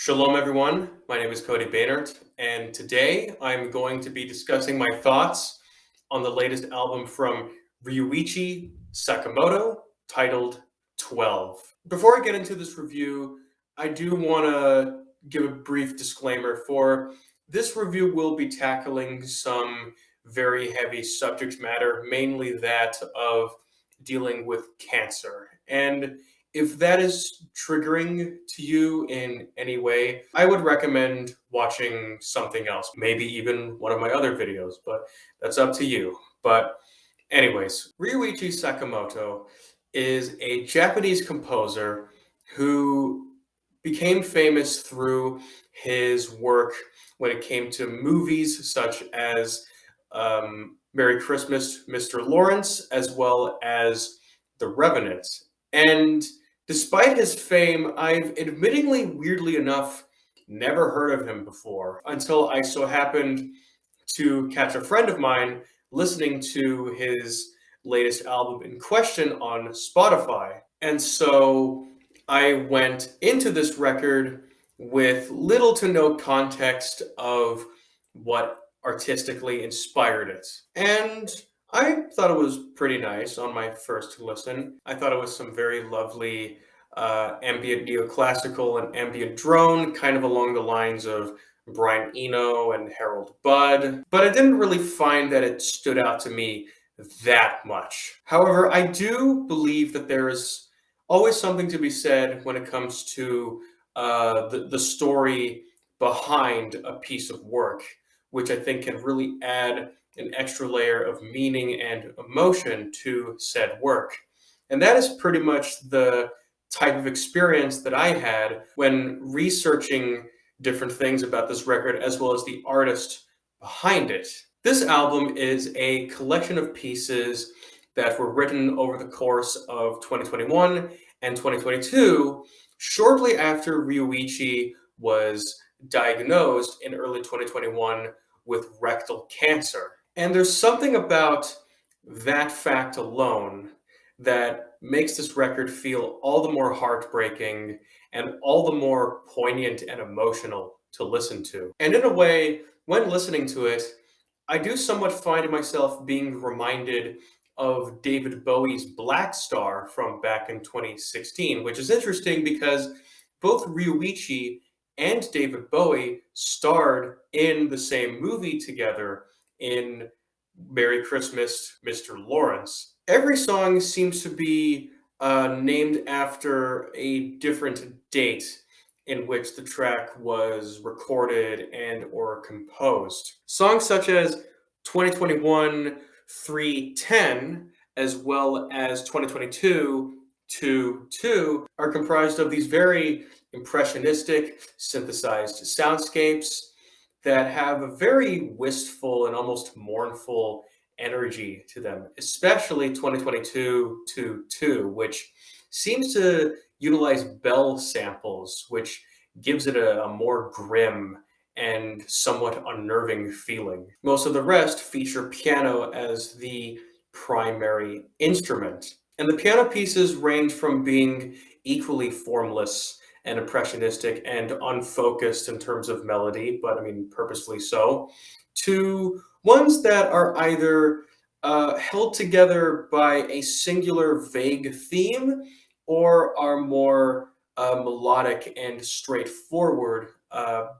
Shalom, everyone. My name is Cody Baynert, and today I'm going to be discussing my thoughts on the latest album from Ryuichi Sakamoto titled 12. Before I get into this review, I do want to give a brief disclaimer for this review will be tackling some very heavy subject matter, mainly that of dealing with cancer. And if that is triggering to you in any way, I would recommend watching something else, maybe even one of my other videos, but that's up to you. But anyways, Ryuichi Sakamoto is a Japanese composer who became famous through his work when it came to movies such as Merry Christmas, Mr. Lawrence, as well as The Revenant. And despite his fame, I've admittingly, weirdly enough, never heard of him before until I so happened to catch a friend of mine listening to his latest album in question on Spotify. And so I went into this record with little to no context of what artistically inspired it. And I thought it was pretty nice on my first listen. I thought it was some very lovely ambient neoclassical and ambient drone, kind of along the lines of Brian Eno and Harold Budd, but I didn't really find that it stood out to me that much. However, I do believe that there is always something to be said when it comes to the story behind a piece of work, which I think can really add an extra layer of meaning and emotion to said work. And that is pretty much the type of experience that I had when researching different things about this record as well as the artist behind it. This album is a collection of pieces that were written over the course of 2021 and 2022, shortly after Ryuichi was diagnosed in early 2021 with rectal cancer. And there's something about that fact alone that makes this record feel all the more heartbreaking and all the more poignant and emotional to listen to. And in a way, when listening to it, I do somewhat find myself being reminded of David Bowie's Black Star from back in 2016, which is interesting because both Ryuichi and David Bowie starred in the same movie together in Merry Christmas, Mr. Lawrence. Every song seems to be named after a different date in which the track was recorded and or composed. Songs such as 2021 310 as well as 2022 2 are comprised of these very impressionistic synthesized soundscapes that have a very wistful and almost mournful energy to them, especially 2022 2, which seems to utilize bell samples, which gives it a more grim and somewhat unnerving feeling. Most of the rest feature piano as the primary instrument. And the piano pieces range from being equally formless and impressionistic and unfocused in terms of melody, but I mean, purposefully so, to ones that are either held together by a singular vague theme or are more melodic and straightforward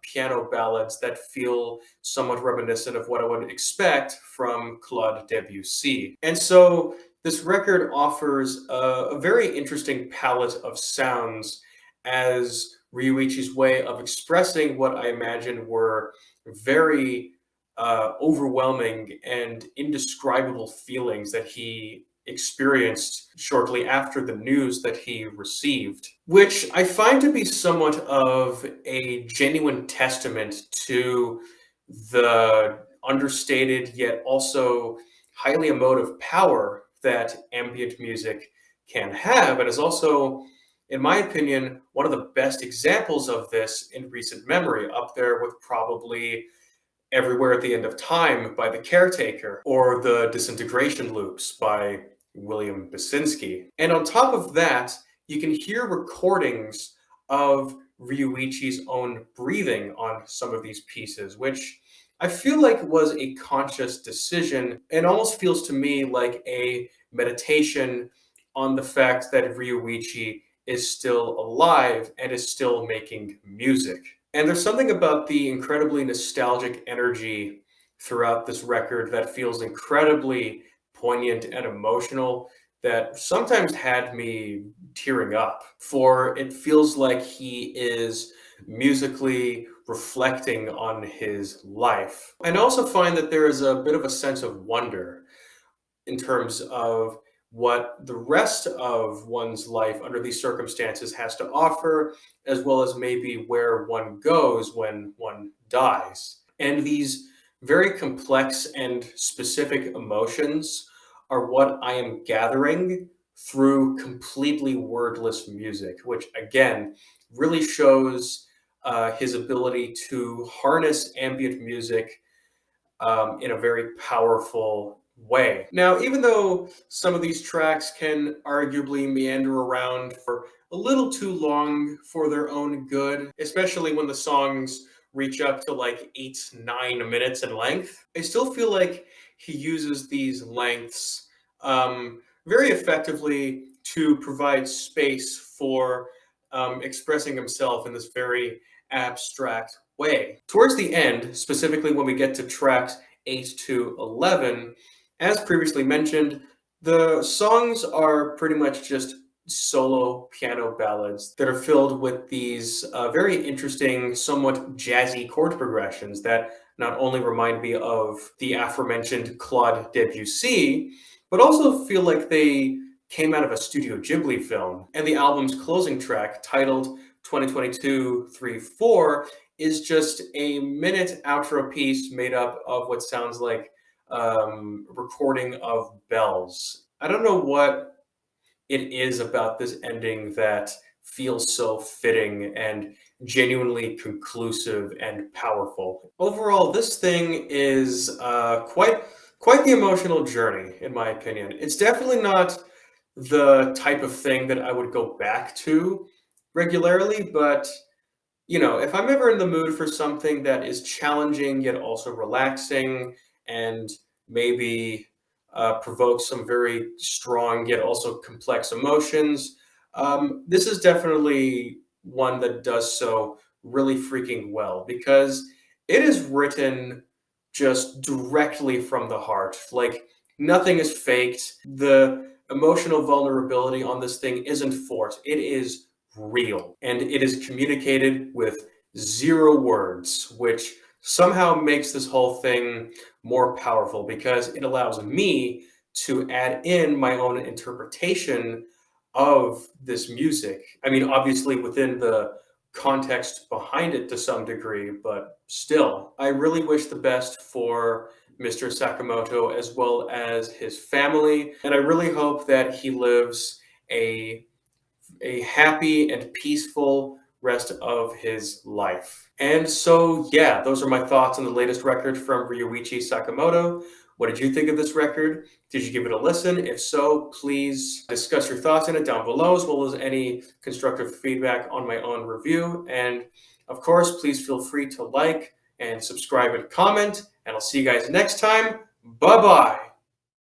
piano ballads that feel somewhat reminiscent of what I would expect from Claude Debussy. And so this record offers a very interesting palette of sounds as Ryuichi's way of expressing what I imagine were very overwhelming and indescribable feelings that he experienced shortly after the news that he received, which I find to be somewhat of a genuine testament to the understated yet also highly emotive power that ambient music can have, and is also, in my opinion, one of the best examples of this in recent memory, up there with probably Everywhere at the End of Time by The Caretaker, or The Disintegration Loops by William Basinski. And on top of that, you can hear recordings of Ryuichi's own breathing on some of these pieces, which I feel like was a conscious decision and almost feels to me like a meditation on the fact that Ryuichi is still alive and is still making music. And there's something about the incredibly nostalgic energy throughout this record that feels incredibly poignant and emotional that sometimes had me tearing up. For it feels like he is musically reflecting on his life. And I also find that there is a bit of a sense of wonder in terms of what the rest of one's life under these circumstances has to offer, as well as maybe where one goes when one dies. And these very complex and specific emotions are what I am gathering through completely wordless music, which again really shows his ability to harness ambient music in a very powerful way. Now, even though some of these tracks can arguably meander around for a little too long for their own good, especially when the songs reach up to like 8, 9 minutes in length, I still feel like he uses these lengths very effectively to provide space for expressing himself in this very abstract way. Towards the end, specifically when we get to tracks 8 to 11, as previously mentioned, the songs are pretty much just solo piano ballads that are filled with these very interesting, somewhat jazzy chord progressions that not only remind me of the aforementioned Claude Debussy, but also feel like they came out of a Studio Ghibli film. And the album's closing track, titled 2022-34, is just a minute outro piece made up of what sounds like recording of bells. I don't know what it is about this ending that feels so fitting and genuinely conclusive and powerful. Overall, this thing is quite the emotional journey, in my opinion. It's definitely not the type of thing that I would go back to regularly, but if I'm ever in the mood for something that is challenging yet also relaxing and maybe provokes some very strong yet also complex emotions, this is definitely one that does so really freaking well because it is written just directly from the heart. Like, nothing is faked. The emotional vulnerability on this thing isn't forced. It is real. And it is communicated with zero words, which somehow makes this whole thing more powerful because it allows me to add in my own interpretation of this music. I mean, obviously within the context behind it to some degree, but still, I really wish the best for Mr. Sakamoto as well as his family, and I really hope that he lives a happy and peaceful rest of his life. And so, yeah, those are my thoughts on the latest record from Ryuichi Sakamoto. What did you think of this record? Did you give it a listen? If so, please discuss your thoughts in it down below, as well as any constructive feedback on my own review. And of course, please feel free to like and subscribe and comment. And I'll see you guys next time. Bye bye.